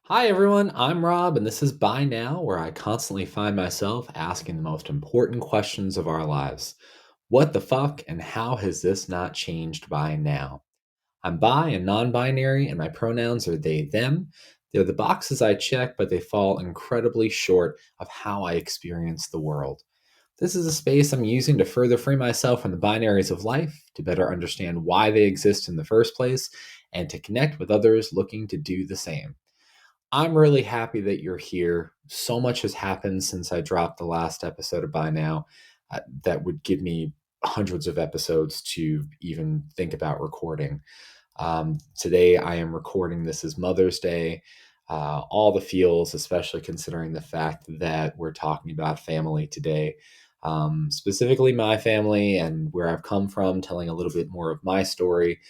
Hi, everyone. I'm Rob, and this is By Now, where I constantly find myself asking the most important questions of our lives. What the fuck, and how has this not changed by now? I'm bi and non binary, and my pronouns are they, them. They're the boxes I check, but they fall incredibly short of how I experience the world. This is a space I'm using to further free myself from the binaries of life, to better understand why they exist in the first place, and to connect with others looking to do the same. I'm really happy that you're here. So much has happened since I dropped the last episode of By Now that would give me hundreds of episodes to even think about recording. Today, I am recording this as Mother's Day. All the feels, especially considering the fact that we're talking about family today, specifically my family and where I've come from, telling a little bit more of my story,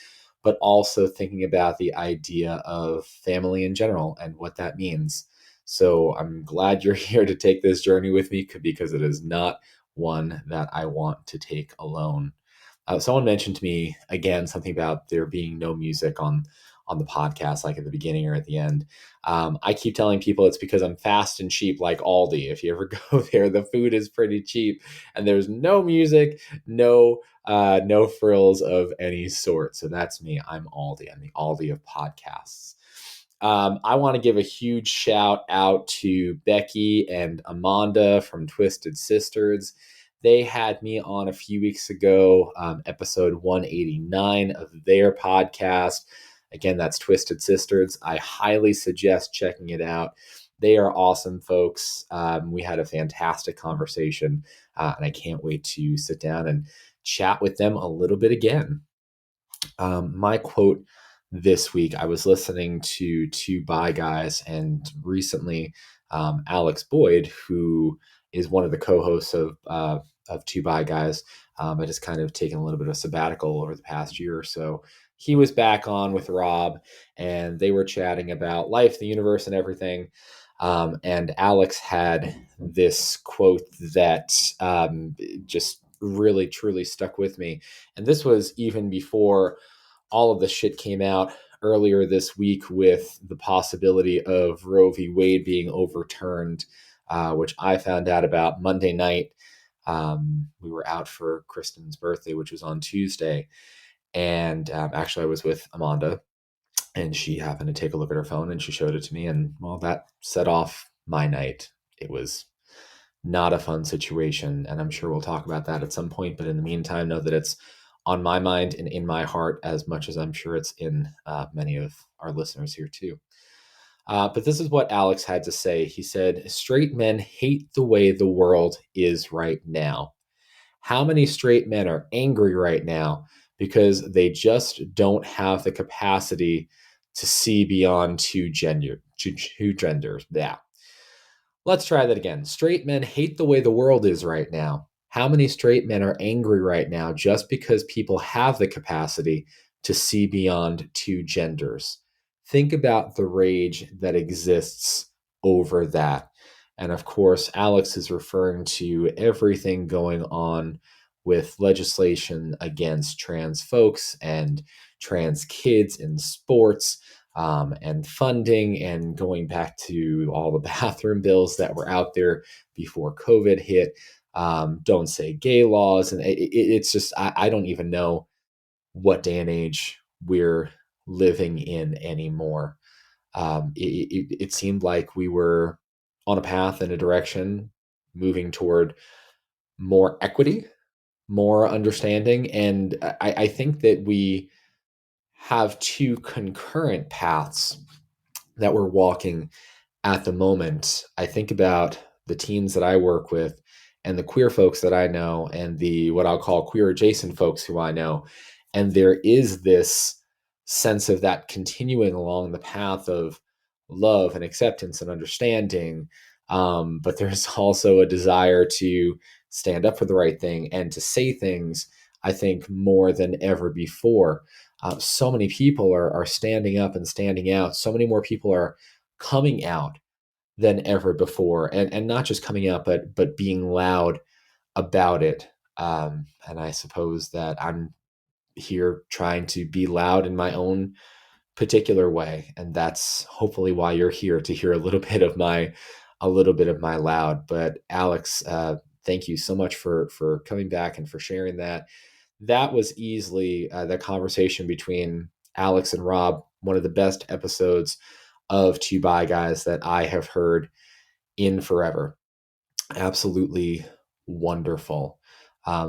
but also thinking about the idea of family in general and what that means. So I'm glad you're here to take this journey with me because it is not one that I want to take alone. Someone mentioned to me again something about there being no music on the podcast, like at the beginning or at the end. I keep telling people it's because I'm fast and cheap, like Aldi. If you ever go there, the food is pretty cheap, and there's no music, no frills of any sort. So that's me. I'm Aldi. I'm the Aldi of podcasts. I want to give a huge shout out to Becky and Amanda from Twisted Sisterds. They had me on a few weeks ago, episode 189 of their podcast. Again, that's Twisted Sisterds. I highly suggest checking it out. They are awesome folks. We had a fantastic conversation, and I can't wait to sit down and chat with them a little bit again. My quote this week, I was listening to Two Bi Guys, and recently Alex Boyd, who is one of the co-hosts of Two Bi Guys, I just kind of taken a little bit of sabbatical over the past year or so. He was back on with Rob, and they were chatting about life, the universe, and everything. And Alex had this quote that just really, truly stuck with me. And this was even before all of the shit came out earlier this week with the possibility of Roe v. Wade being overturned, which I found out about Monday night. We were out for Kristen's birthday, which was on Tuesday. And actually, I was with Amanda, and she happened to take a look at her phone and she showed it to me. And well, that set off my night. It was not a fun situation. And I'm sure we'll talk about that at some point. But in the meantime, know that it's on my mind and in my heart as much as I'm sure it's in many of our listeners here too. But this is what Alex had to say. He said, "Straight men hate the way the world is right now. How many straight men are angry right now because they just don't have the capacity to see beyond two genders? Yeah. Let's try that again. Straight men hate the way the world is right now. How many straight men are angry right now just because people have the capacity to see beyond two genders? Think about the rage that exists over that. And of course, Alex is referring to everything going on with legislation against trans folks and trans kids in sports, and funding, and going back to all the bathroom bills that were out there before COVID hit. Don't say gay laws. And it's just, I don't even know what day and age we're living in anymore. It seemed like we were on a path in a direction moving toward more equity, more understanding. And I think that we have two concurrent paths that we're walking at the moment. I think about the teens that I work with and the queer folks that I know and the what I'll call queer adjacent folks who I know. And there is this sense of that continuing along the path of love and acceptance and understanding. But there's also a desire to stand up for the right thing and to say things, I think, more than ever before. So many people are standing up and standing out. So many more people are coming out than ever before, and not just coming out, but being loud about it. And I suppose that I'm here trying to be loud in my own particular way, and that's hopefully why you're here to hear a little bit of my loud. But Alex, thank you so much for coming back and for sharing that. That was easily the conversation between Alex and Rob, one of the best episodes of Two By Guys that I have heard in forever. Absolutely wonderful.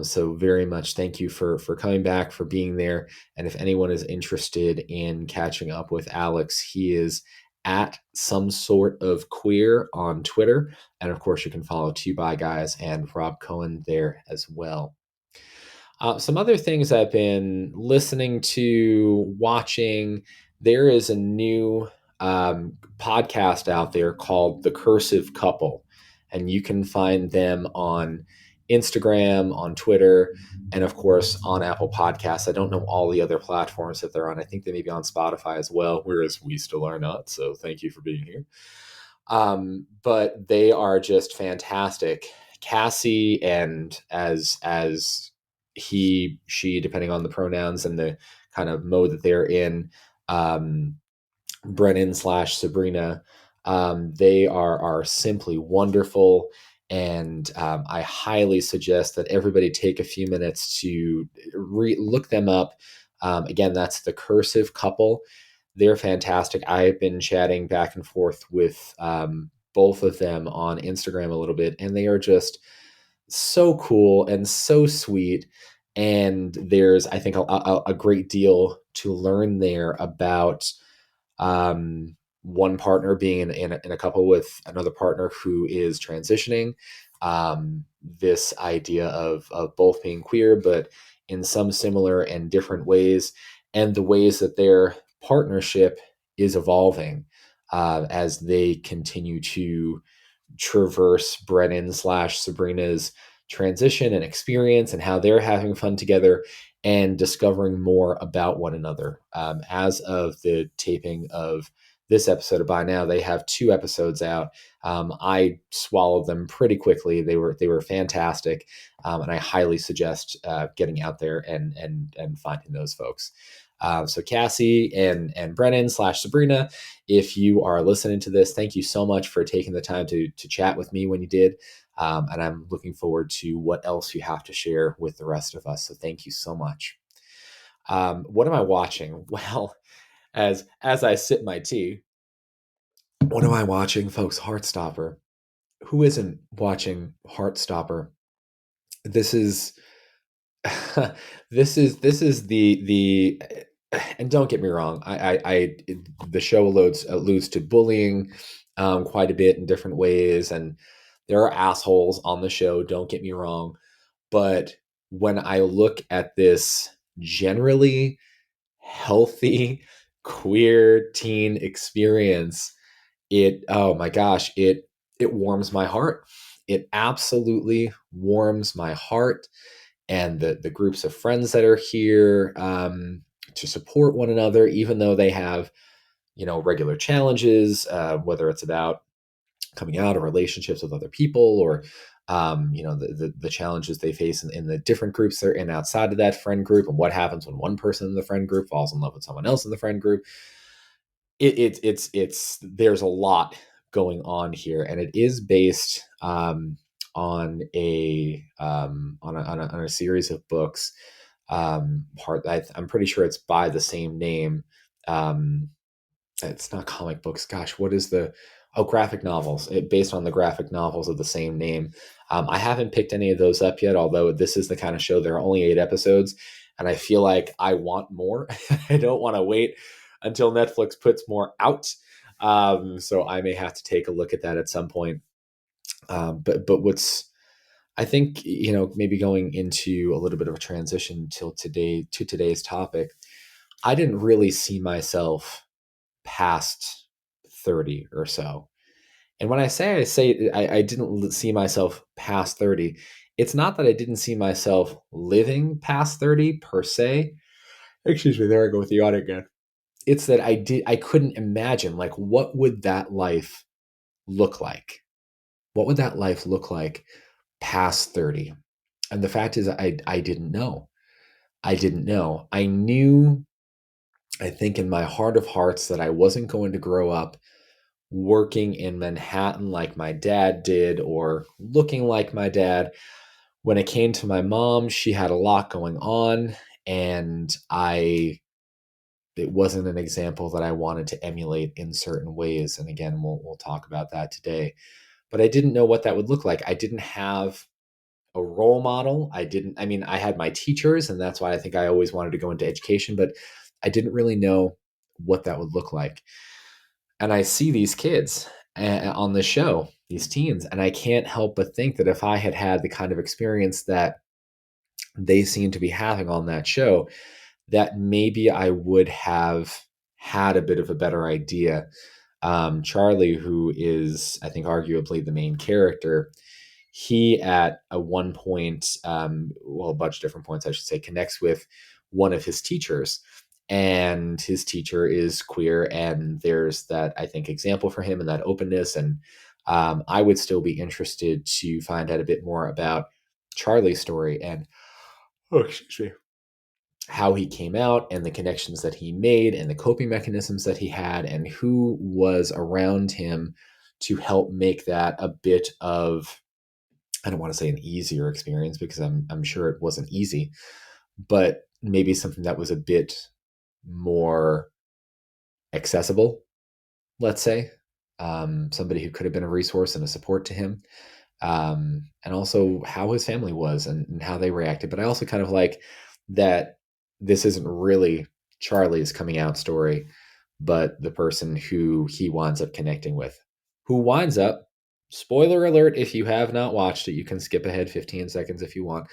So very much thank you for coming back, for being there. And if anyone is interested in catching up with Alex, he is at some sort of queer on Twitter. And of course, you can follow Two By Guys and Rob Cohen there as well. Some other things I've been listening to, watching. There is a new podcast out there called The Cursive Couple, and you can find them on Instagram, on Twitter, and of course on Apple Podcasts. I don't know all the other platforms that they're on. I think they may be on Spotify as well, whereas we still are not. So thank you for being here. But they are just fantastic. Cassie, and as he, she, depending on the pronouns and the kind of mode that they're in, um, Brennan slash Sabrina, they are simply wonderful. And I highly suggest that everybody take a few minutes to look them up. Again, that's The Cursive Couple. They're fantastic. I've been chatting back and forth with both of them on Instagram a little bit, and they are just so cool and so sweet. And there's, I think, a great deal to learn there about one partner being in a couple with another partner who is transitioning. This idea of both being queer, but in some similar and different ways, and the ways that their partnership is evolving as they continue to traverse Brennan slash Sabrina's transition and experience, and how they're having fun together and discovering more about one another. As of the taping of this episode of By Now, they have 2 episodes out. I swallowed them pretty quickly. They were fantastic, and I highly suggest getting out there and finding those folks. So Cassie and Brennan slash Sabrina, if you are listening to this, thank you so much for taking the time to chat with me when you did. And I'm looking forward to what else you have to share with the rest of us. So thank you so much. What am I watching? Well, as I sip my tea, what am I watching, folks? Heartstopper. Who isn't watching Heartstopper? This is this is the and don't get me wrong, the show alludes to bullying quite a bit in different ways, and there are assholes on the show, don't get me wrong, but when I look at this generally healthy queer teen experience, it, oh my gosh, it warms my heart. It absolutely warms my heart. And the groups of friends that are here to support one another, even though they have, regular challenges, whether it's about coming out of relationships with other people, or the challenges they face in the different groups they're in outside of that friend group, and what happens when one person in the friend group falls in love with someone else in the friend group. It's there's a lot going on here, and it is based on a series of books. I'm pretty sure it's by the same name. It's not comic books. Gosh, what is the graphic novels? Based on the graphic novels of the same name. I haven't picked any of those up yet, although this is the kind of show, there are only 8 episodes, and I feel like I want more. I don't want to wait until Netflix puts more out. So I may have to take a look at that at some point. But what's, I think, maybe going into a little bit of a transition to today's topic, I didn't really see myself past 30 or so. And when I say I didn't see myself past 30, it's not that I didn't see myself living past 30 per se. Excuse me, there I go with the audit again. It's that I couldn't imagine, like, what would that life look like? What would that life look like past 30? And the fact is, I didn't know. I didn't know. I knew I think in my heart of hearts that I wasn't going to grow up working in Manhattan like my dad did or looking like my dad. When it came to my mom, she had a lot going on, and it wasn't an example that I wanted to emulate in certain ways. And again, we'll talk about that today. But I didn't know what that would look like. I didn't have a role model. I mean, I had my teachers, and that's why I think I always wanted to go into education, but I didn't really know what that would look like. And I see these kids on the show, these teens, and I can't help but think that if I had had the kind of experience that they seem to be having on that show, that maybe I would have had a bit of a better idea. Charlie, who is, I think, arguably the main character, he at a one point, well, a bunch of different points, I should say, connects with one of his teachers. And his teacher is queer, and there's that, I think, example for him and that openness. And I would still be interested to find out a bit more about Charlie's story and, oh, excuse me, how he came out and the connections that he made and the coping mechanisms that he had and who was around him to help make that a bit of, I don't want to say an easier experience because I'm sure it wasn't easy, but maybe something that was a bit more accessible, let's say. Somebody who could have been a resource and a support to him. And also how his family was and how they reacted. But I also kind of like that this isn't really Charlie's coming out story, but the person who he winds up connecting with, who winds up, spoiler alert, if you have not watched it, you can skip ahead 15 seconds if you want.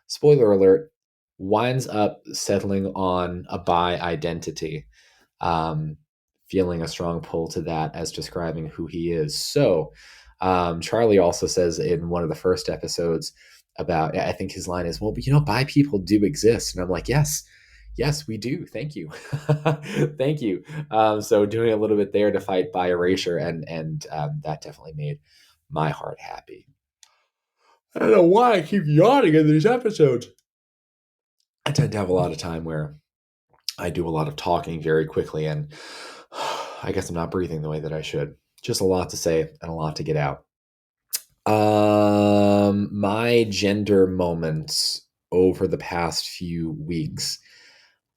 Spoiler alert, winds up settling on a bi identity, um, feeling a strong pull to that as describing who he is. So, Charlie also says in one of the first episodes about, I think his line is, well, but bi people do exist. And I'm like, yes, yes, we do. Thank you. Thank you. So doing a little bit there to fight bi erasure, and that definitely made my heart happy. I don't know why I keep yawning in these episodes. I tend to have a lot of time where I do a lot of talking very quickly, and I guess I'm not breathing the way that I should. Just a lot to say and a lot to get out. My gender moments over the past few weeks.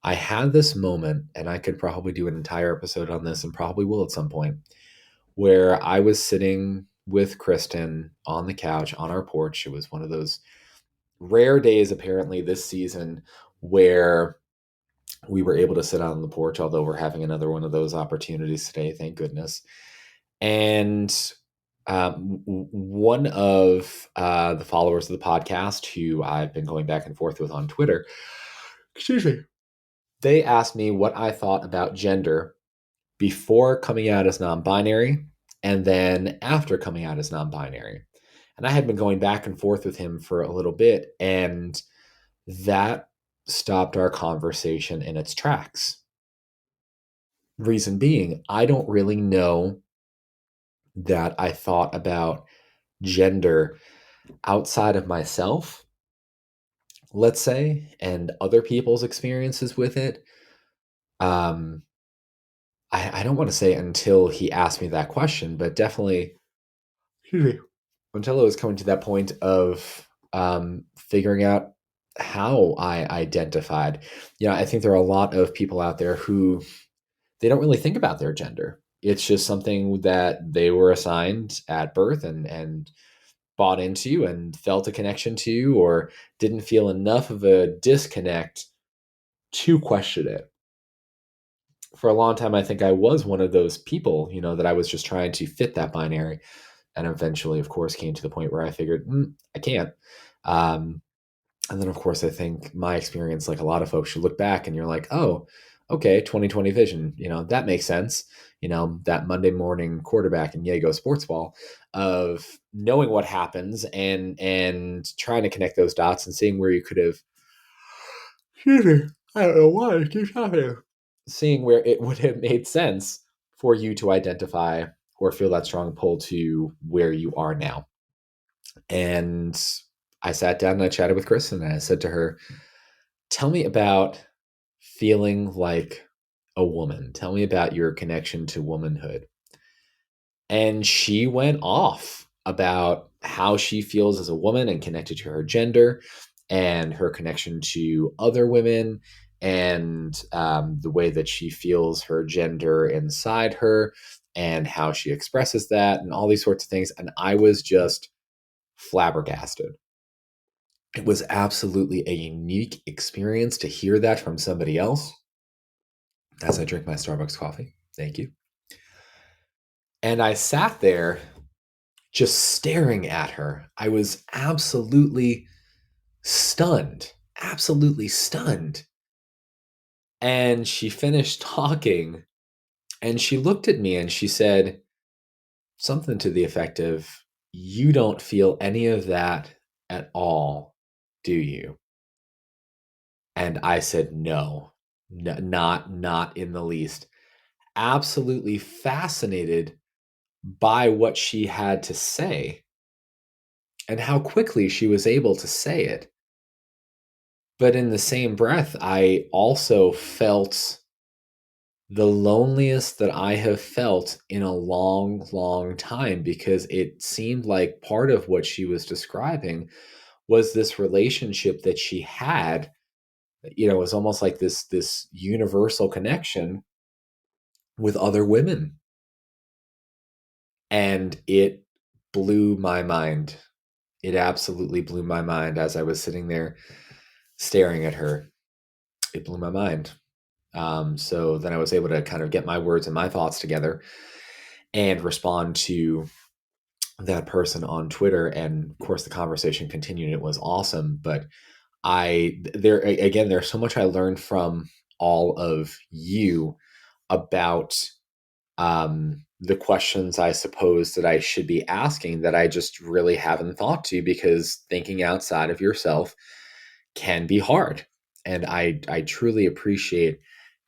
I had this moment, and I could probably do an entire episode on this and probably will at some point, where I was sitting with Kristen on the couch on our porch. It was one of those rare days, apparently, this season where we were able to sit out on the porch, although we're having another one of those opportunities today, thank goodness. And one of the followers of the podcast who I've been going back and forth with on Twitter, excuse me, they asked me what I thought about gender before coming out as non-binary and then after coming out as non-binary. And I had been going back and forth with him for a little bit, and that stopped our conversation in its tracks. Reason being, I don't really know that I thought about gender outside of myself, let's say, and other people's experiences with it. Um, I don't want to say until he asked me that question, but definitely until it was coming to that point of figuring out how I identified. I think there are a lot of people out there who they don't really think about their gender. It's just something that they were assigned at birth and bought into and felt a connection to, or didn't feel enough of a disconnect to question it. For a long time, I think I was one of those people, that I was just trying to fit that binary. And eventually, of course, came to the point where I figured, I can't. Um, and then, of course, I think my experience, like a lot of folks, should look back and you're like, oh, okay, 2020 vision, that makes sense. That Monday morning quarterback in Yago sports ball of knowing what happens and trying to connect those dots and seeing where you could have, excuse me, I don't know why it keeps happening. Seeing where it would have made sense for you to identify or feel that strong pull to where you are now. And I sat down and I chatted with Kristen and I said to her, tell me about feeling like a woman. Tell me about your connection to womanhood. And she went off about how she feels as a woman and connected to her gender and her connection to other women and the way that she feels her gender inside her and how she expresses that and all these sorts of things. And I was just flabbergasted. It was absolutely a unique experience to hear that from somebody else as I drink my Starbucks coffee. Thank you. And I sat there just staring at her. I was absolutely stunned, absolutely stunned. And she finished talking and she looked at me and she said something to the effect of, "You don't feel any of that at all, do you?" And I said, "No, not in the least." Absolutely fascinated by what she had to say and how quickly she was able to say it. But in the same breath, I also felt the loneliest that I have felt in a long, long time because it seemed like part of what she was describing was this relationship that she had. It was almost like this universal connection with other women. And it blew my mind. It absolutely blew my mind as I was sitting there staring at her. It blew my mind. So then I was able to kind of get my words and my thoughts together and respond to that person on Twitter. And of course, the conversation continued. It was awesome. But there's so much I learned from all of you about the questions I suppose that I should be asking that I just really haven't thought to, because thinking outside of yourself can be hard. And I truly appreciate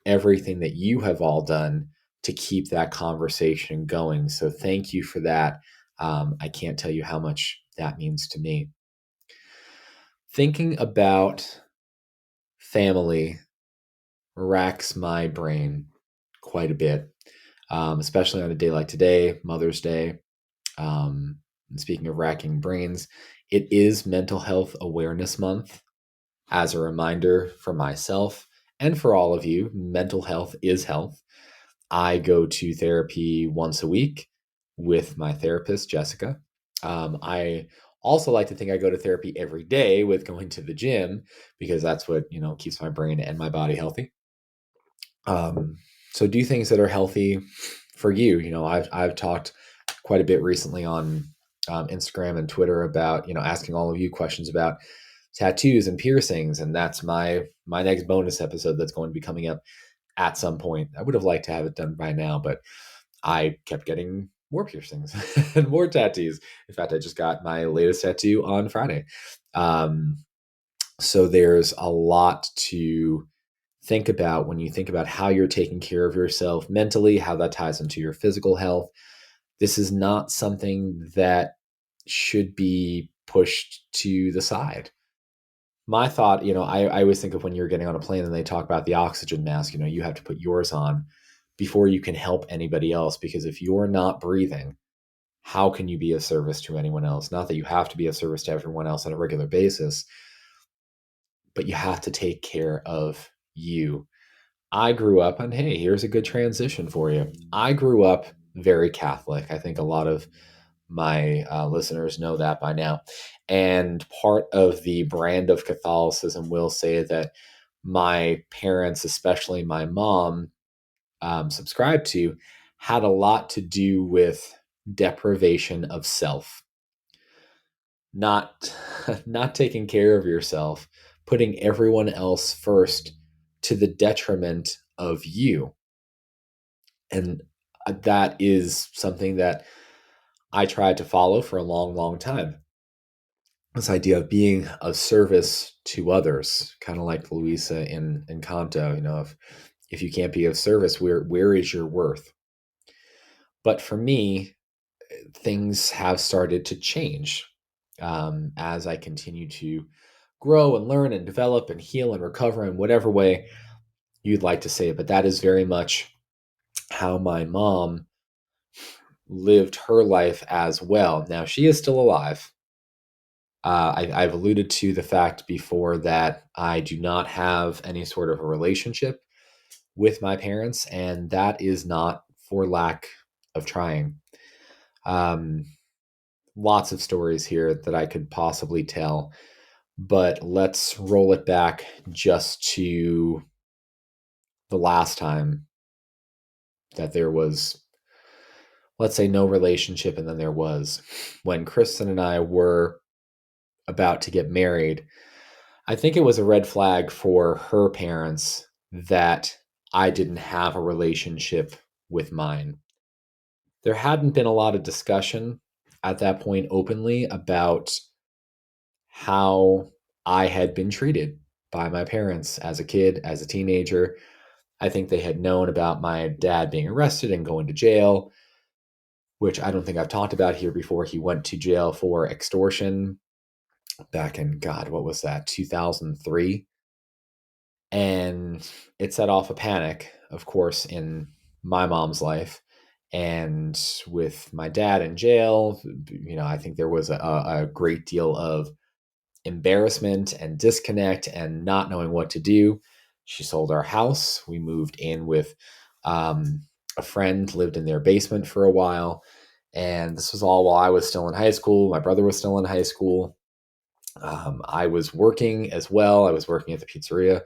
everything that you have all done to keep that conversation going. So thank you for that. I can't tell you how much that means to me. Thinking about family racks my brain quite a bit, especially on a day like today, Mother's Day. And speaking of racking brains, it is Mental Health Awareness Month. As a reminder for myself and for all of you, mental health is health. I go to therapy once a week with my therapist, Jessica. I also like to think I go to therapy every day with going to the gym, because that's what, keeps my brain and my body healthy. So do things that are healthy for you. I've talked quite a bit recently on Instagram and Twitter about, asking all of you questions about tattoos and piercings, and that's my next bonus episode that's going to be coming up at some point. I would have liked to have it done by now, but I kept getting more piercings and more tattoos. In fact, I just got my latest tattoo on Friday. So there's a lot to think about when you think about how you're taking care of yourself mentally, how that ties into your physical health. This is not something that should be pushed to the side. My thought, I always think of when you're getting on a plane and they talk about the oxygen mask, you have to put yours on before you can help anybody else. Because if you're not breathing, how can you be of service to anyone else? Not that you have to be of service to everyone else on a regular basis, but you have to take care of you. I grew up, and hey, here's a good transition for you. I grew up very Catholic. I think a lot of my listeners know that by now. And part of the brand of Catholicism will say that my parents, especially my mom, subscribed to, had a lot to do with deprivation of self, not not taking care of yourself, putting everyone else first to the detriment of you. And that is something that I tried to follow for a long, long time. This idea of being of service to others, kind of like Louisa in Encanto. If you can't be of service, where is your worth? But for me, things have started to change as I continue to grow and learn and develop and heal and recover in whatever way. you'd like to say it, but that is very much how my mom lived her life as well. Now, she is still alive. I've alluded to the fact before that I do not have any sort of a relationship with my parents, and that is not for lack of trying. Um, Lots of stories here that I could possibly tell, but let's roll it back just to the last time that there was, let's say, no relationship, and then there was. When Kristen and I were about to get married, I think it was a red flag for her parents that I didn't have a relationship with mine. There hadn't been a lot of discussion at that point openly about how I had been treated by my parents as a kid, as a teenager. I think they had known about my dad being arrested and going to jail, which I don't think I've talked about here before. He went to jail for extortion back in, God, what was that, 2003? And it set off a panic, of course, in my mom's life. And with my dad in jail, I think there was a great deal of embarrassment and disconnect and not knowing what to do. She sold our house. We moved in with a friend, lived in their basement for a while. And this was all while I was still in high school. My brother was still in high school. I was working as well. I was working at the pizzeria,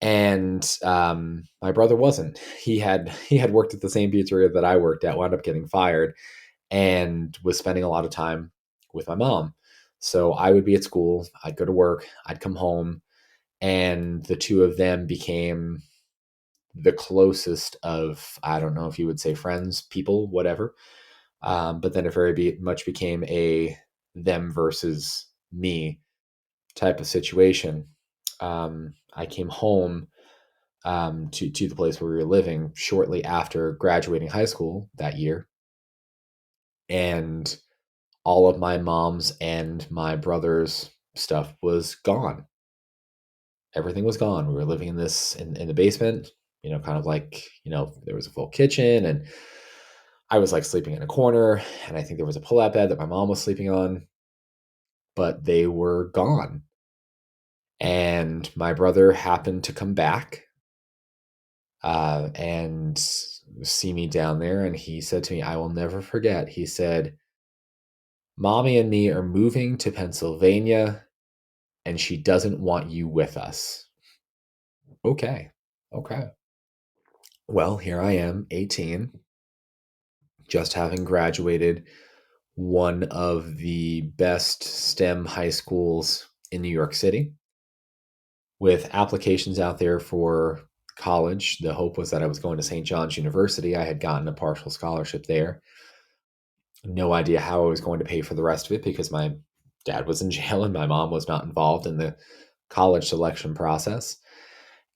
and my brother wasn't. He had worked at the same pizzeria that I worked at, wound up getting fired, and was spending a lot of time with my mom. So I would be at school, I'd go to work, I'd come home, and the two of them became the closest of, I don't know if you would say friends, people, whatever. But then it much became a them versus me type of situation. I came home to the place where we were living shortly after graduating high school that year, and all of my mom's and my brother's stuff was gone. Everything was gone. We were living in the basement, kind of like, there was a full kitchen, and I was like sleeping in a corner, and I think there was a pull-out bed that my mom was sleeping on, but they were gone. And my brother happened to come back and see me down there, and he said to me, I will never forget. He said, "Mommy and me are moving to Pennsylvania, and she doesn't want you with us." Okay. Okay. Well, here I am, 18, just having graduated one of the best STEM high schools in New York City, with applications out there for college. The hope was that I was going to St. John's University. I had gotten a partial scholarship there. No idea how I was going to pay for the rest of it because my dad was in jail and my mom was not involved in the college selection process.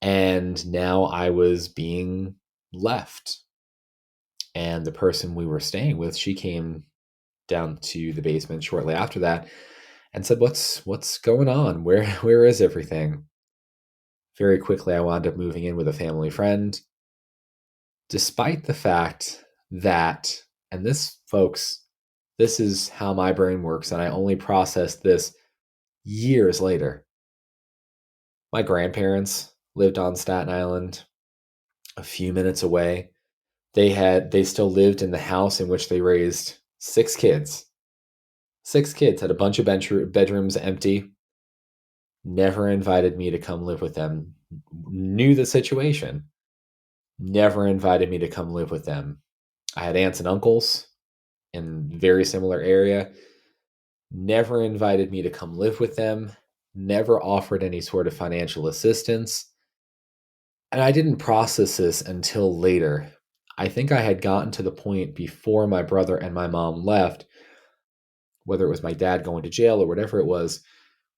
And now I was being left. And the person we were staying with, she came down to the basement shortly after that and said, "What's going on? Where is everything?" Very quickly, I wound up moving in with a family friend, despite the fact that, and this, folks, this is how my brain works, and I only processed this years later. My grandparents lived on Staten Island, a few minutes away. They still lived in the house in which they raised six kids. Six kids, had a bunch of bedrooms empty. Never invited me to come live with them. Knew the situation. Never invited me to come live with them. I had aunts and uncles in very similar area. Never invited me to come live with them. Never offered any sort of financial assistance. And I didn't process this until later. I think I had gotten to the point before my brother and my mom left, whether it was my dad going to jail or whatever it was,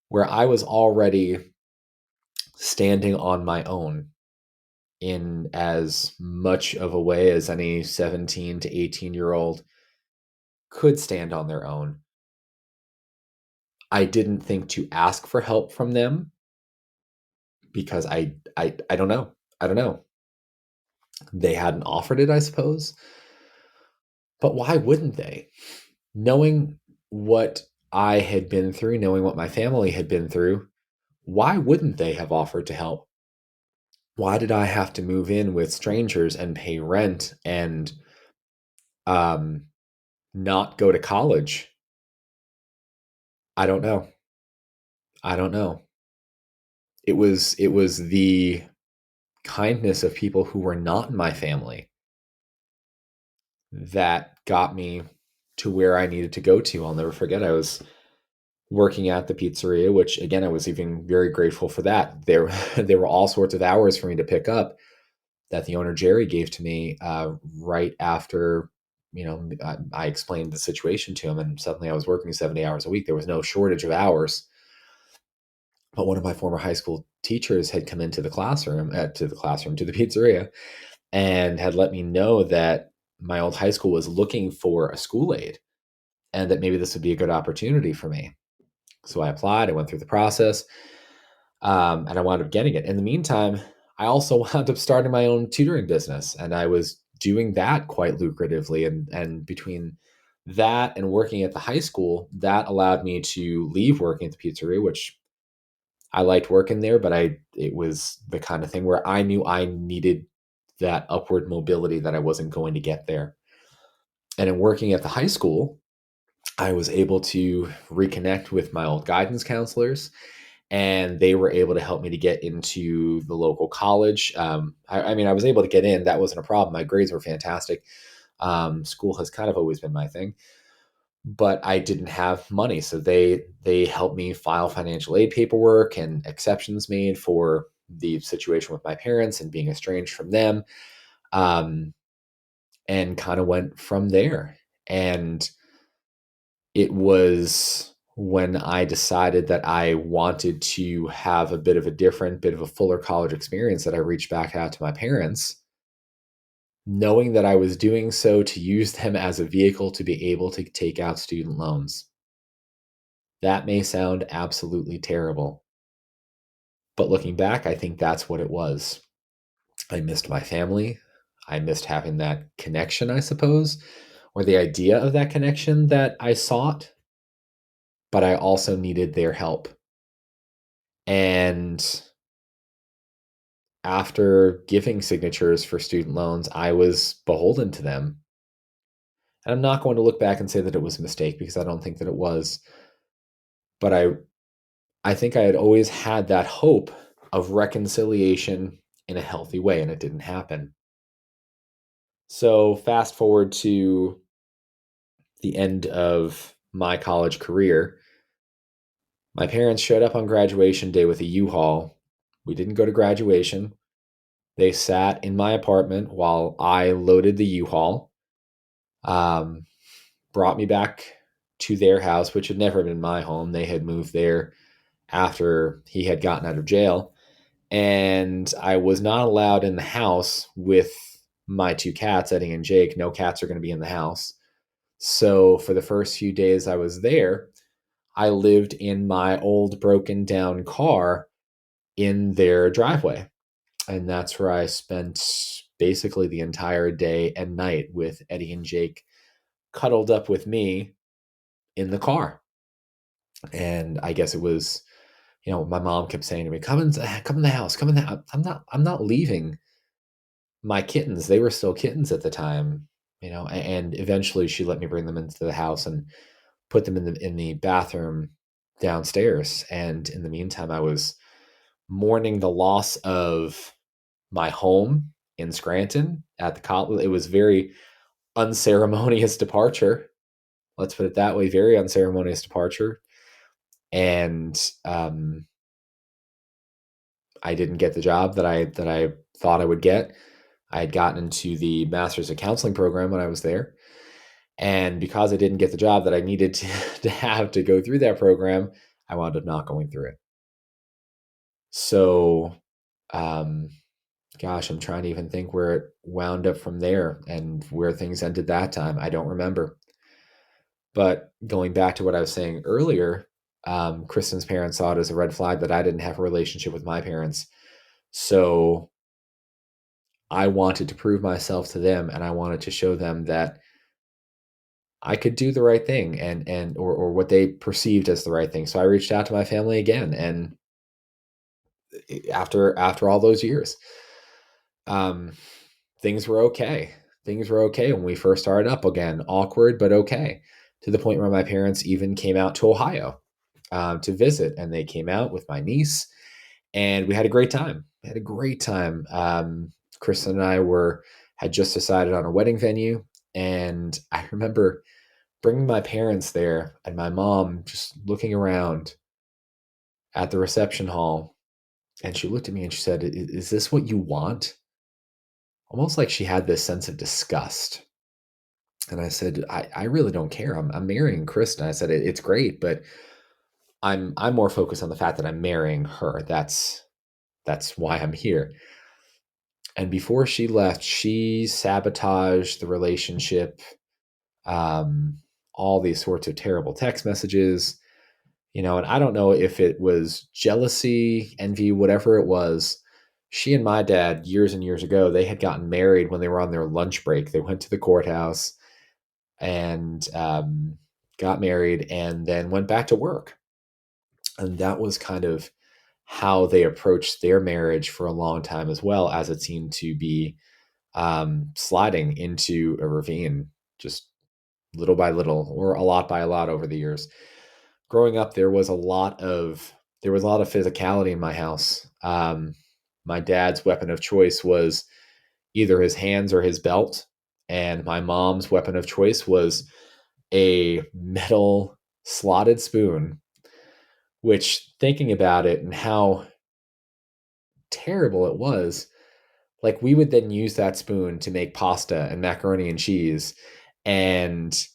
where I was already standing on my own in as much of a way as any 17 to 18-year-old could stand on their own. I didn't think to ask for help from them because I don't know. I don't know. They hadn't offered it, I suppose. But why wouldn't they? Knowing what I had been through, knowing what my family had been through, why wouldn't they have offered to help? Why did I have to move in with strangers and pay rent and um, not go to college? I don't know. I don't know. It was the kindness of people who were not in my family that got me to where I needed to go to. I'll never forget. I was working at the pizzeria, which again I was even very grateful for that. There there were all sorts of hours for me to pick up that the owner Jerry gave to me right after I explained the situation to him, and suddenly I was working 70 hours a week. There was no shortage of hours. But one of my former high school teachers had come into the classroom, to the pizzeria, and had let me know that my old high school was looking for a school aide and that maybe this would be a good opportunity for me. So I applied, I went through the process, and I wound up getting it. In the meantime, I also wound up starting my own tutoring business, and I was doing that quite lucratively. And between that and working at the high school, that allowed me to leave working at the pizzeria, which I liked working there, but it was the kind of thing where I knew I needed that upward mobility that I wasn't going to get there. And in working at the high school, I was able to reconnect with my old guidance counselors, and they were able to help me to get into the local college. I mean, I was able to get in. That wasn't a problem. My grades were fantastic. School has kind of always been my thing, but I didn't have money, so they helped me file financial aid paperwork and exceptions made for the situation with my parents and being estranged from them, um, and kind of went from there. And it was when I decided that I wanted to have a bit of a different, bit of a fuller college experience that I reached back out to my parents, knowing that I was doing so to use them as a vehicle to be able to take out student loans. That may sound absolutely terrible, but looking back, I think that's what it was. I missed my family. I missed having that connection, I suppose, or the idea of that connection that I sought, but I also needed their help. And after giving signatures for student loans, I was beholden to them. And I'm not going to look back and say that it was a mistake because I don't think that it was. But I think I had always had that hope of reconciliation in a healthy way, and it didn't happen. So fast forward to the end of my college career. My parents showed up on graduation day with a U-Haul. We didn't go to graduation. They sat in my apartment while I loaded the U-Haul. Um, Brought me back to their house, which had never been my home. They had moved there after he had gotten out of jail. And I was not allowed in the house with my two cats, Eddie and Jake. No cats are going to be in the house. So for the first few days I was there, I lived in my old broken down car in their driveway. And that's where I spent basically the entire day and night with Eddie and Jake cuddled up with me in the car. And I guess it was, my mom kept saying to me, come in the house, come in the house. I'm not leaving my kittens. They were still kittens at the time, and eventually she let me bring them into the house and put them in the bathroom downstairs. And in the meantime, I was mourning the loss of my home in Scranton at the college. It was very unceremonious departure. Let's put it that way. Very unceremonious departure. And I didn't get the job that I thought I would get. I had gotten into the Master's of Counseling program when I was there. And because I didn't get the job that I needed to have to go through that program, I wound up not going through it. So, um, gosh, I'm trying to even think where it wound up from there and where things ended that time. I don't remember. But going back to what I was saying earlier, Kristen's parents saw it as a red flag that I didn't have a relationship with my parents. So I wanted to prove myself to them, and I wanted to show them that I could do the right thing, or what they perceived as the right thing. So I reached out to my family again, and after all those years, um, things were okay. Things were okay when we first started up again. Awkward, but okay. To the point where my parents even came out to Ohio to visit, and they came out with my niece, and we had a great time. We had a great time. Kristen and I had just decided on a wedding venue, and I remember bringing my parents there and my mom just looking around at the reception hall, and she looked at me and she said, "Is this what you want?" Almost like she had this sense of disgust. And I said, I really don't care. I'm marrying Kristen. I said, it's great, but I'm more focused on the fact that I'm marrying her. That's why I'm here. And before she left, she sabotaged the relationship. Um, all these sorts of terrible text messages, and I don't know if it was jealousy, envy, whatever it was. She and my dad, years and years ago, they had gotten married when they were on their lunch break. They went to the courthouse and got married, and then went back to work. And that was kind of how they approached their marriage for a long time, as well, as it seemed to be sliding into a ravine, just little by little, or a lot by a lot over the years. Growing up, there was a lot of physicality in my house. My dad's weapon of choice was either his hands or his belt, and my mom's weapon of choice was a metal slotted spoon. Which, thinking about it and how terrible it was, like, we would then use that spoon to make pasta and macaroni and cheese, and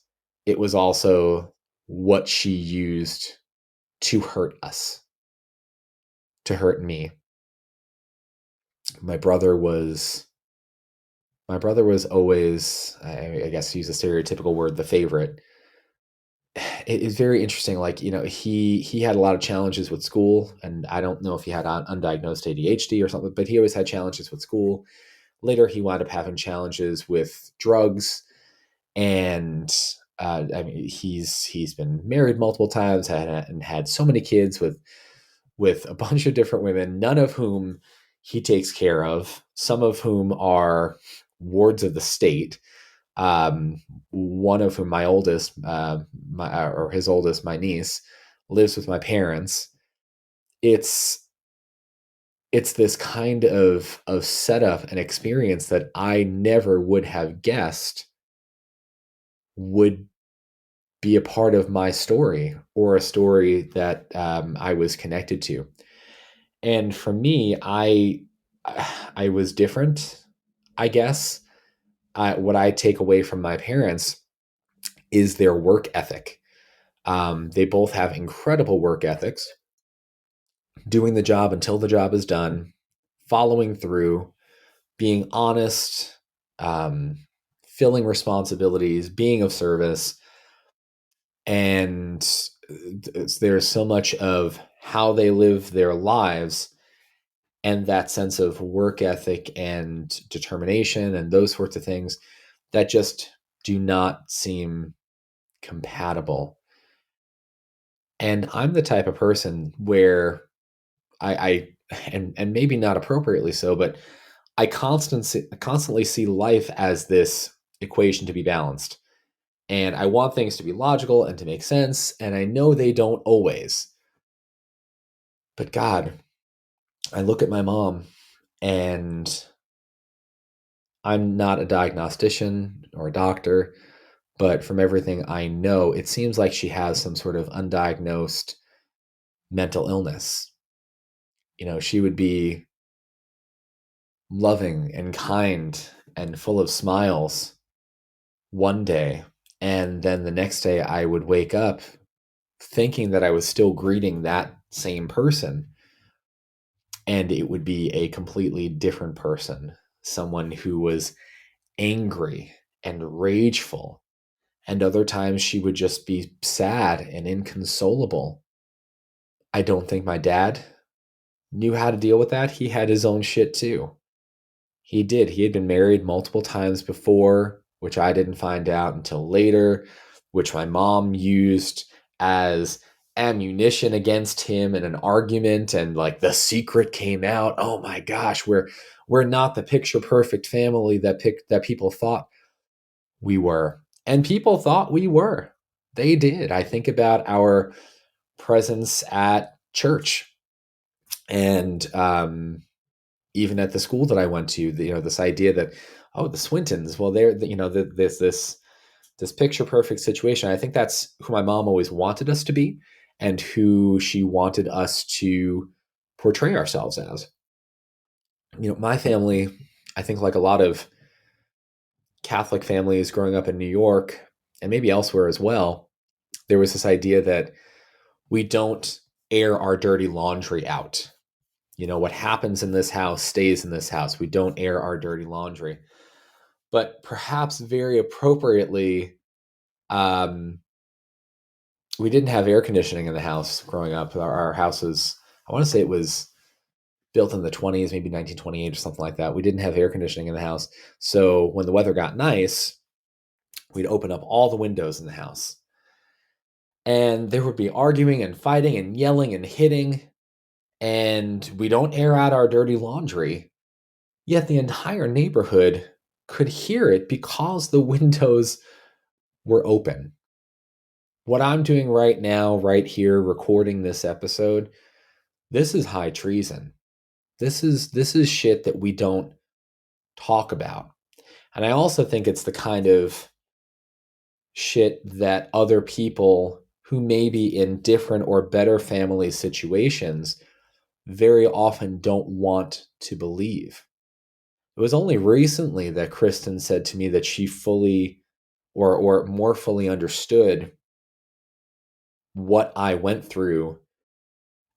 it was also what she used to hurt us, to hurt me. My brother was always, I guess, to use a stereotypical word, the favorite. It is very interesting. Like, he had a lot of challenges with school, and I don't know if he had undiagnosed ADHD or something, but he always had challenges with school. Later, he wound up having challenges with drugs, and I mean, he's been married multiple times, and had so many kids with a bunch of different women, none of whom he takes care of, some of whom are wards of the state. One of whom, my oldest, or his oldest, my niece, lives with my parents. It's this kind of setup and experience that I never would have guessed would be a part of my story, or a story that I was connected to. And for me, I was different, I guess. What I take away from my parents is their work ethic. They both have incredible work ethics, doing the job until the job is done, following through, being honest, um, filling responsibilities, being of service. And there's so much of how they live their lives, and that sense of work ethic and determination and those sorts of things that just do not seem compatible. And I'm the type of person where I and maybe not appropriately so, but I constantly see life as this equation to be balanced. And I want things to be logical and to make sense, and I know they don't always. But God, I look at my mom, and I'm not a diagnostician or a doctor, but from everything I know, it seems like she has some sort of undiagnosed mental illness. She would be loving and kind and full of smiles one day, and then the next day I would wake up thinking that I was still greeting that same person, and it would be a completely different person, someone who was angry and rageful. And other times she would just be sad and inconsolable. I don't think my dad knew how to deal with that. He had his own shit too. He did. He had been married multiple times before, which I didn't find out until later, which my mom used as ammunition against him in an argument, and like the secret came out. Oh my gosh, we're not the picture perfect family that people thought we were. And people thought we were. They did. I think about our presence at church, and even at the school that I went to, this idea that, oh, the Swintons, well, they're, there's this picture perfect situation. I think that's who my mom always wanted us to be, and who she wanted us to portray ourselves as. My family, I think, like a lot of Catholic families growing up in New York and maybe elsewhere as well, there was this idea that we don't air our dirty laundry out. What happens in this house stays in this house. We don't air our dirty laundry. But perhaps very appropriately, we didn't have air conditioning in the house growing up. Our house was, I want to say it was built in the 20s, maybe 1928 or something like that. We didn't have air conditioning in the house. So when the weather got nice, we'd open up all the windows in the house. And there would be arguing and fighting and yelling and hitting. And we don't air out our dirty laundry. Yet the entire neighborhood could hear it because the windows were open. What I'm doing right now, right here, recording this episode, this is high treason. This is shit that we don't talk about. And I also think it's the kind of shit that other people who may be in different or better family situations very often don't want to believe. It was only recently that Kristen said to me that she fully or more fully understood what I went through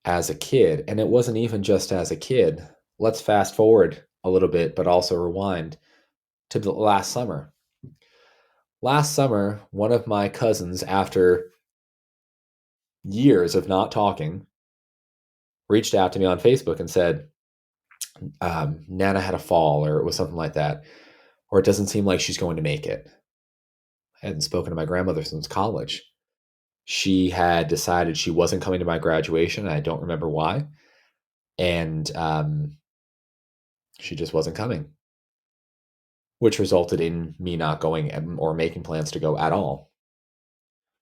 as a kid. And it wasn't even just as a kid. Let's fast forward a little bit, but also rewind to the last summer. Last summer, one of my cousins, after years of not talking, reached out to me on Facebook and said, Nana had a fall, or it was something like that, or it doesn't seem like she's going to make it. I hadn't spoken to my grandmother since college. She had decided she wasn't coming to my graduation. I don't remember why. And she just wasn't coming, which resulted in me not going or making plans to go at all.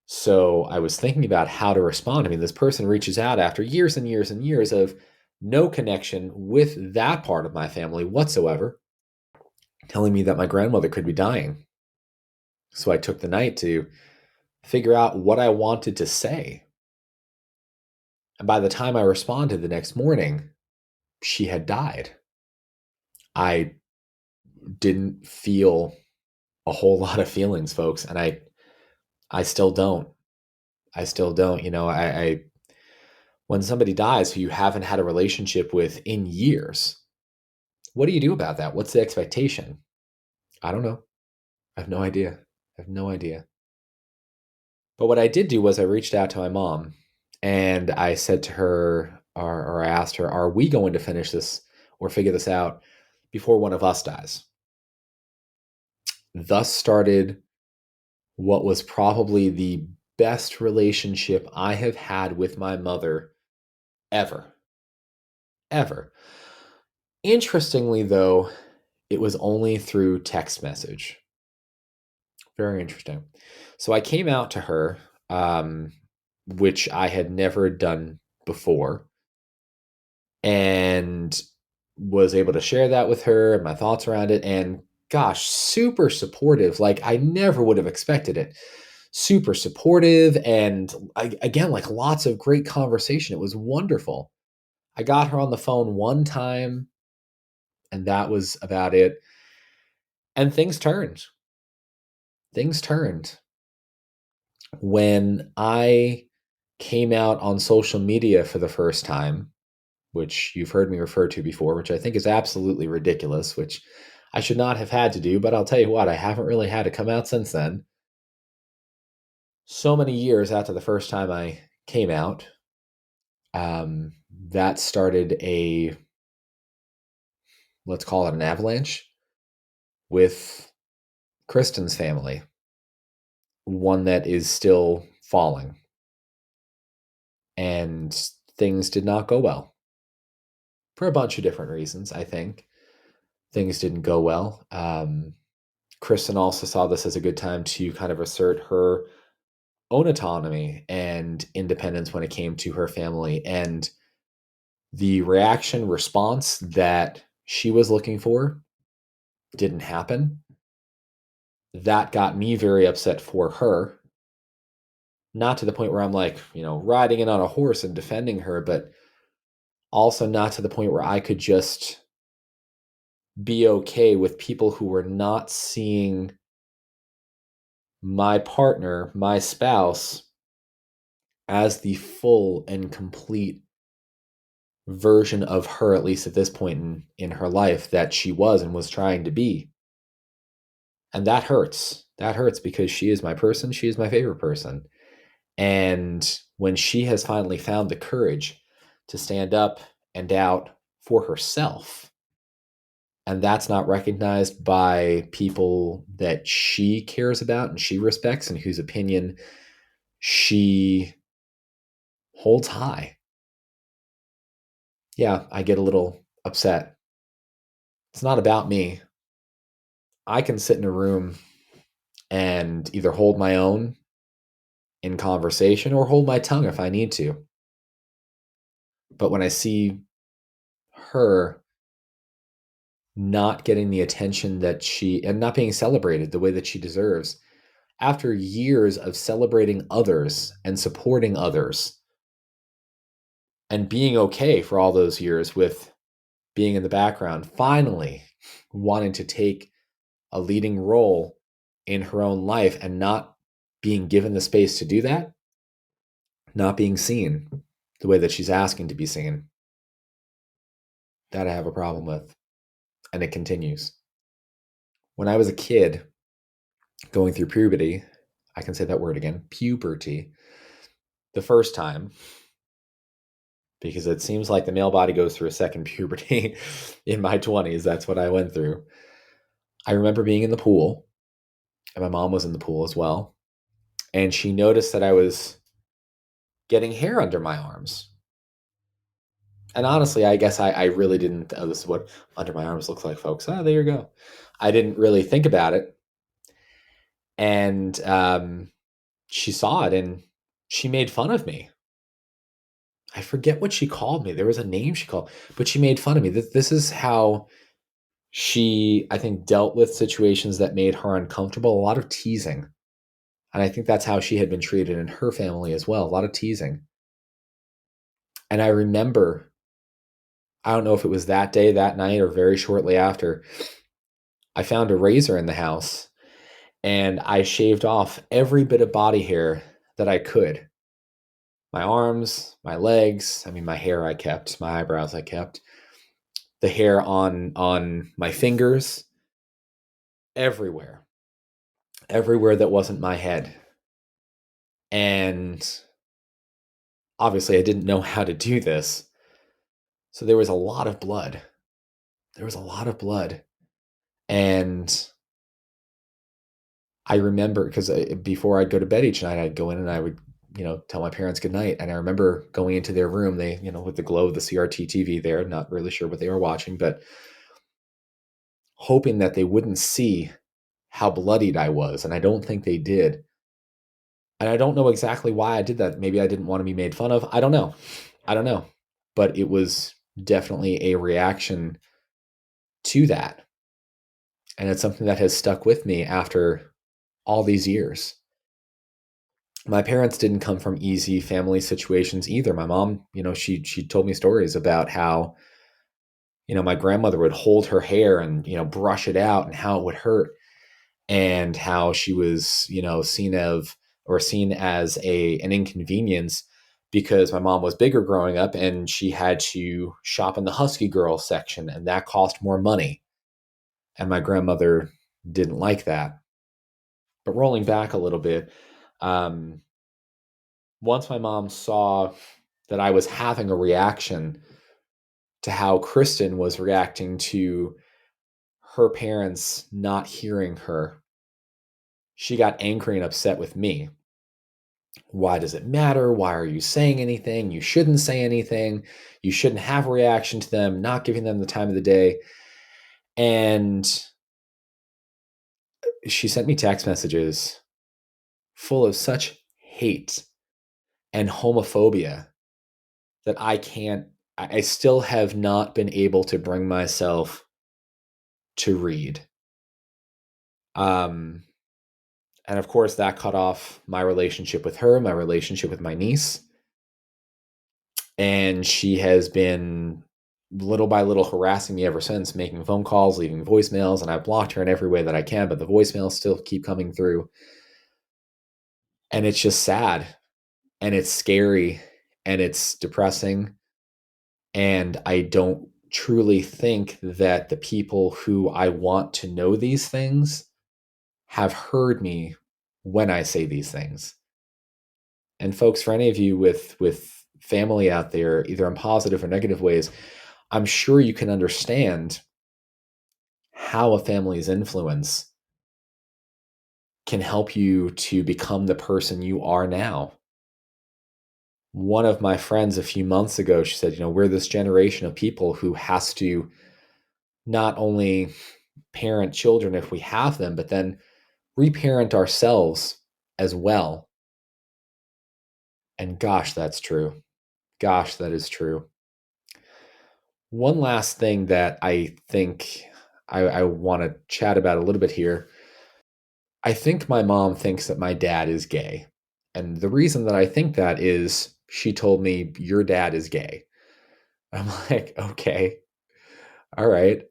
So I was thinking about how to respond. I mean, this person reaches out after years and years and years of no connection with that part of my family whatsoever, telling me that my grandmother could be dying. So I took the night to figure out what I wanted to say. And by the time I responded the next morning, she had died. I didn't feel a whole lot of feelings, folks, and I still don't. I still don't. I when somebody dies who you haven't had a relationship with in years, what do you do about that? What's the expectation? I don't know. I have no idea. I have no idea. But what I did do was I reached out to my mom, and I said to her, or I asked her, are we going to finish this or figure this out before one of us dies? Thus started what was probably the best relationship I have had with my mother ever. Ever. Interestingly, though, it was only through text message. Very interesting. So I came out to her, which I had never done before, and was able to share that with her and my thoughts around it. And gosh, super supportive. Like I never would have expected it. Super supportive. And again, like lots of great conversation. It was wonderful. I got her on the phone one time, and that was about it. And things turned. Things turned. When I came out on social media for the first time, which you've heard me refer to before, which I think is absolutely ridiculous, which I should not have had to do, but I'll tell you what, I haven't really had to come out since then. So many years after the first time I came out, that started a let's call it an avalanche, with Kristen's family, one that is still falling. And things did not go well for a bunch of different reasons, I think. Things didn't go well. Kristen also saw this as a good time to kind of assert her own autonomy and independence when it came to her family. And the reaction response that she was looking for didn't happen. That got me very upset for her. Not to the point where I'm like, riding in on a horse and defending her, but also not to the point where I could just be okay with people who were not seeing my partner, my spouse, as the full and complete version of her, at least at this point in her life, that she was and was trying to be. And that hurts. That hurts because she is my person. She is my favorite person. And when she has finally found the courage to stand up and out for herself, and that's not recognized by people that she cares about and she respects and whose opinion she holds high, yeah, I get a little upset. It's not about me. I can sit in a room and either hold my own in conversation or hold my tongue if I need to. But when I see her not getting the attention that and not being celebrated the way that she deserves, after years of celebrating others and supporting others and being okay for all those years with being in the background, finally wanting to take a leading role in her own life and not being given the space to do that, not being seen the way that she's asking to be seen, that I have a problem with. And it continues. When I was a kid going through puberty, I can say that word again, puberty, the first time, because it seems like the male body goes through a second puberty in my 20s. That's what I went through. I remember being in the pool, and my mom was in the pool as well. And she noticed that I was getting hair under my arms. And honestly, I guess I really didn't. Oh, this is what under my arms looks like, folks. Ah, there you go. I didn't really think about it. And she saw it and she made fun of me. I forget what she called me. There was a name she called, but she made fun of me. This is how she, I think, dealt with situations that made her uncomfortable. A lot of teasing. And I think that's how she had been treated in her family as well. A lot of teasing. And I remember, I don't know if it was that day, that night, or very shortly after, I found a razor in the house and I shaved off every bit of body hair that I could. My arms, my legs, my hair I kept, my eyebrows I kept, the hair on my fingers, everywhere. Everywhere that wasn't my head. And obviously I didn't know how to do this. So there was a lot of blood. There was a lot of blood. And I remember, because before I'd go to bed each night, I'd go in and I would, tell my parents good night. And I remember going into their room, they, with the glow of the CRT TV there, not really sure what they were watching, but hoping that they wouldn't see how bloodied I was. And I don't think they did. And I don't know exactly why I did that. Maybe I didn't want to be made fun of. I don't know. But it was definitely a reaction to that. And it's something that has stuck with me after all these years. My parents didn't come from easy family situations either. My mom, she told me stories about how, my grandmother would hold her hair and, brush it out and how it would hurt, and how she was, seen as an inconvenience because my mom was bigger growing up and she had to shop in the Husky Girl section and that cost more money. And my grandmother didn't like that. But rolling back a little bit, once my mom saw that I was having a reaction to how Kristen was reacting to her parents not hearing her. She got angry and upset with me. Why does it matter? Why are you saying anything? You shouldn't say anything. You shouldn't have a reaction to them, not giving them the time of the day. And she sent me text messages full of such hate and homophobia that I still have not been able to bring myself to read. Um, and of course, that cut off my relationship with her, my relationship with my niece. And she has been little by little harassing me ever since, making phone calls, leaving voicemails, and I've blocked her in every way that I can, but the voicemails still keep coming through. And it's just sad, and it's scary, and it's depressing. And I don't truly think that the people who I want to know these things have heard me when I say these things. And folks, for any of you with family out there, either in positive or negative ways, I'm sure you can understand how a family's influence can help you to become the person you are now. One of my friends a few months ago, she said, we're this generation of people who has to not only parent children if we have them, but then reparent ourselves as well. And gosh, that's true. Gosh, that is true. One last thing that I think I want to chat about a little bit here. I think my mom thinks that my dad is gay. And the reason that I think that is she told me, your dad is gay. I'm like, okay, all right.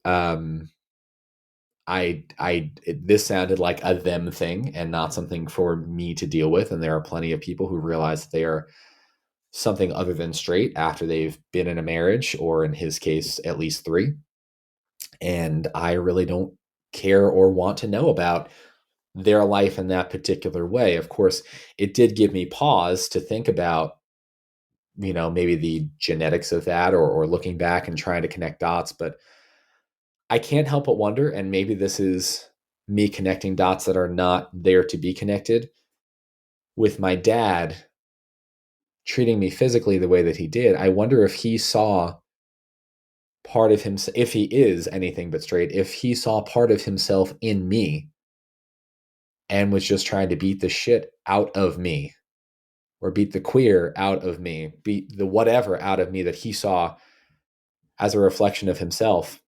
This sounded like a them thing and not something for me to deal with. And there are plenty of people who realize they are something other than straight after they've been in a marriage, or in his case, at least 3. And I really don't care or want to know about their life in that particular way. Of course, it did give me pause to think about, maybe the genetics of that, or looking back and trying to connect dots. But I can't help but wonder, and maybe this is me connecting dots that are not there to be connected, with my dad treating me physically the way that he did. I wonder if he saw part of him, if he is anything but straight, if he saw part of himself in me and was just trying to beat the shit out of me, or beat the queer out of me, beat the whatever out of me that he saw as a reflection of himself.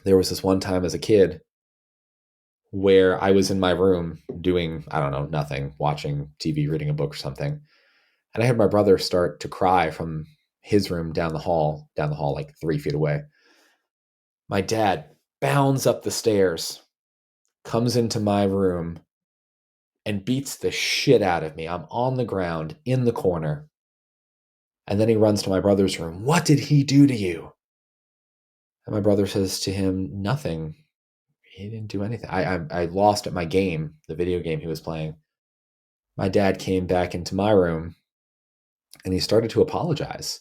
There was this one time as a kid where I was in my room doing, I don't know, nothing, watching TV, reading a book or something. And I heard my brother start to cry from his room down the hall, like 3 feet away. My dad bounds up the stairs, comes into my room, and beats the shit out of me. I'm on the ground in the corner. And then he runs to my brother's room. What did he do to you? And my brother says to him, nothing. He didn't do anything. I lost at my game, the video game he was playing. My dad came back into my room and he started to apologize.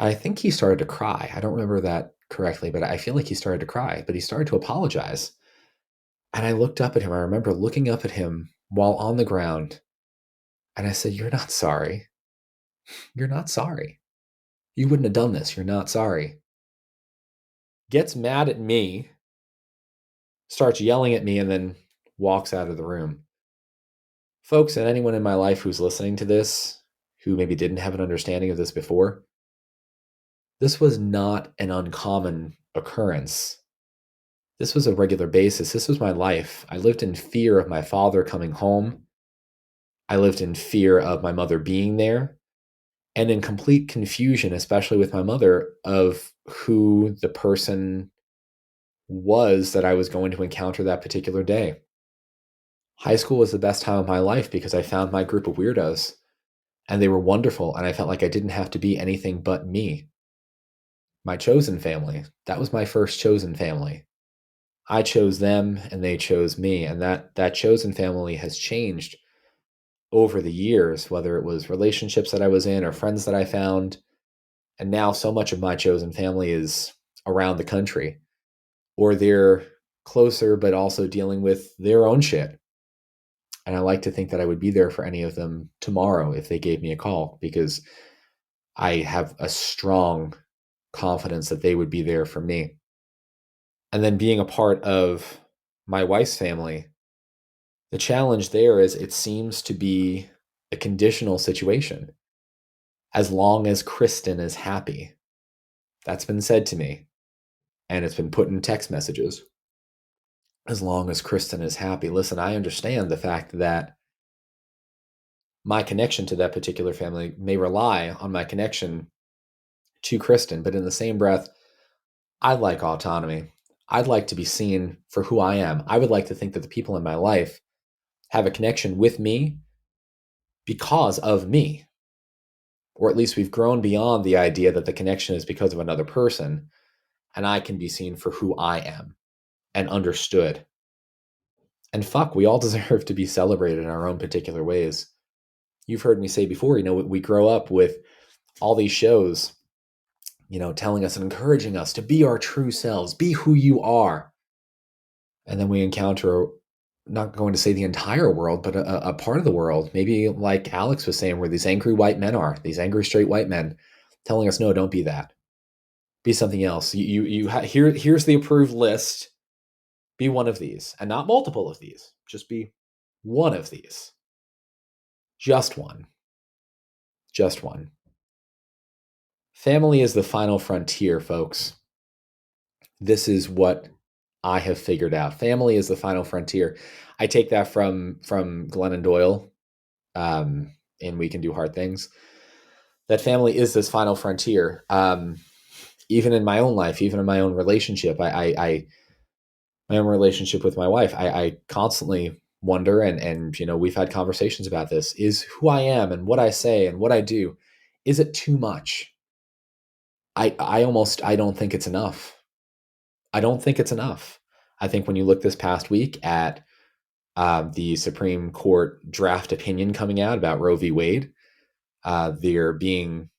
I think he started to cry. I don't remember that correctly, but I feel like he started to cry, but he started to apologize. And I looked up at him. I remember looking up at him while on the ground. And I said, you're not sorry. You're not sorry. You wouldn't have done this. You're not sorry. Gets mad at me, starts yelling at me, and then walks out of the room. Folks, and anyone in my life who's listening to this, who maybe didn't have an understanding of this before, this was not an uncommon occurrence. This was a regular basis. This was my life. I lived in fear of my father coming home. I lived in fear of my mother being there, and in complete confusion, especially with my mother, of who the person was that I was going to encounter that particular day. High school was the best time of my life because I found my group of weirdos, and they were wonderful, and I felt like I didn't have to be anything but me. My chosen family. That was my first chosen family. I chose them and they chose me, and that chosen family has changed over the years, whether it was relationships that I was in or friends that I found. And now so much of my chosen family is around the country, or they're closer, but also dealing with their own shit. And I like to think that I would be there for any of them tomorrow if they gave me a call, because I have a strong confidence that they would be there for me. And then being a part of my wife's family, the challenge there is it seems to be a conditional situation. As long as Kristen is happy, that's been said to me, and it's been put in text messages. As long as Kristen is happy. Listen, I understand the fact that my connection to that particular family may rely on my connection to Kristen, but in the same breath, I like autonomy. I'd like to be seen for who I am. I would like to think that the people in my life have a connection with me because of me. Or at least we've grown beyond the idea that the connection is because of another person, and I can be seen for who I am and understood. And fuck, we all deserve to be celebrated in our own particular ways. You've heard me say before, we grow up with all these shows, telling us and encouraging us to be our true selves, be who you are. And then we encounter, not going to say the entire world, but a part of the world, maybe like Alex was saying, where these angry white men are, these angry straight white men telling us, no, don't be that. Be something else. Here's the approved list. Be one of these, and not multiple of these. Just be one of these. Just one. Just one. Family is the final frontier, folks. This is what I have figured out. Family is the final frontier. I take that from Glennon Doyle, in We Can Do Hard Things. That family is this final frontier. Even in my own life, even in my own relationship, my own relationship with my wife, I constantly wonder, and we've had conversations about this, is who I am and what I say and what I do, is it too much? I don't think it's enough. I don't think it's enough. I think when you look this past week at the Supreme Court draft opinion coming out about Roe v. Wade, there being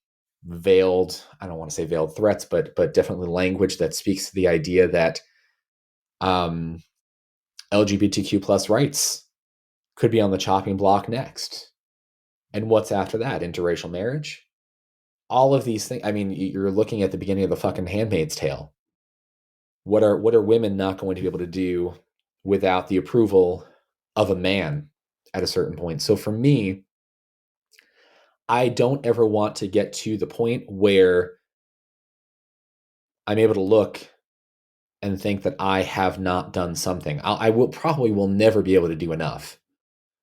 veiled, I don't want to say veiled threats, but definitely language that speaks to the idea that LGBTQ plus rights could be on the chopping block next. And what's after that? Interracial marriage? All of these things. I mean, you're looking at the beginning of the fucking Handmaid's Tale. What are women not going to be able to do without the approval of a man at a certain point? So for me, I don't ever want to get to the point where I'm able to look and think that I have not done something. I will never be able to do enough,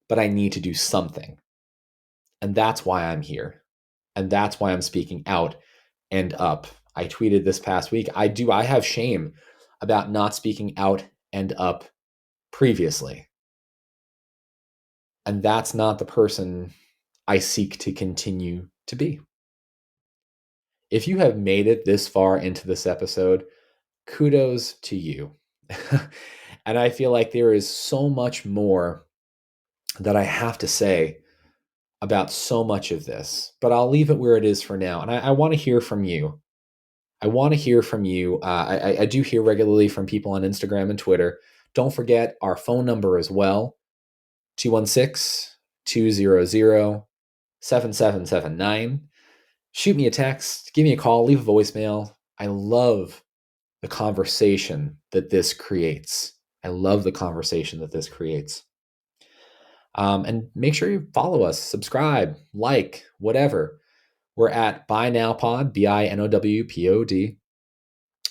but I need to do something. And that's why I'm here. And that's why I'm speaking out and up. I tweeted this past week, I have shame about not speaking out and up previously. And that's not the person I seek to continue to be. If you have made it this far into this episode, kudos to you. And I feel like there is so much more that I have to say about so much of this, but I'll leave it where it is for now. And I want to hear from you. I want to hear from you. I do hear regularly from people on Instagram and Twitter. Don't forget our phone number as well, 216-200-7779. Shoot me a text, give me a call, leave a voicemail. I love the conversation that this creates. I love the conversation that this creates. And make sure you follow us, subscribe, like, whatever. We're at Buy Now Pod, BINOWPOD,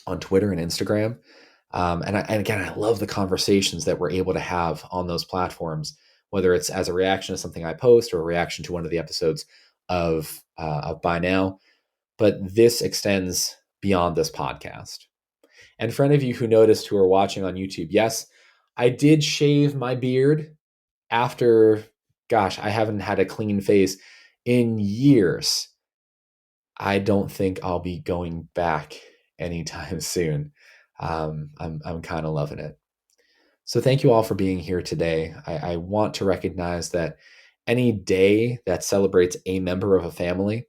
on Twitter and Instagram. And again, I love the conversations that we're able to have on those platforms, whether it's as a reaction to something I post or a reaction to one of the episodes of Buy Now. But this extends beyond this podcast. And for any of you who noticed who are watching on YouTube, yes, I did shave my beard after, gosh, I haven't had a clean face in years. I don't think I'll be going back anytime soon. I'm kind of loving it. So thank you all for being here today. I want to recognize that any day that celebrates a member of a family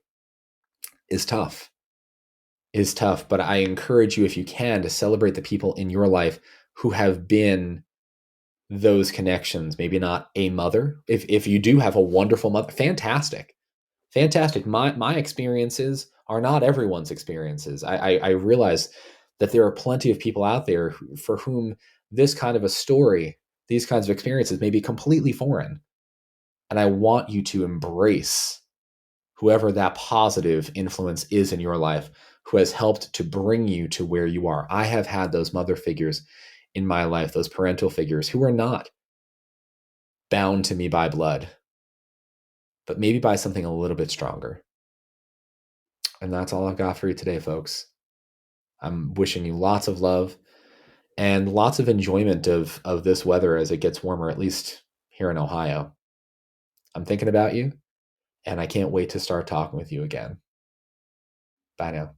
is tough. is tough, but I encourage you, if you can, to celebrate the people in your life who have been those connections. Maybe not a mother. If you do have a wonderful mother, fantastic. Fantastic. My experiences are not everyone's experiences. I realize that there are plenty of people out there for whom this kind of a story, these kinds of experiences may be completely foreign. And I want you to embrace whoever that positive influence is in your life who has helped to bring you to where you are. I have had those mother figures in my life, those parental figures who are not bound to me by blood, but maybe by something a little bit stronger. And that's all I've got for you today, folks. I'm wishing you lots of love and lots of enjoyment of this weather as it gets warmer, at least here in Ohio. I'm thinking about you, and I can't wait to start talking with you again. Bye now.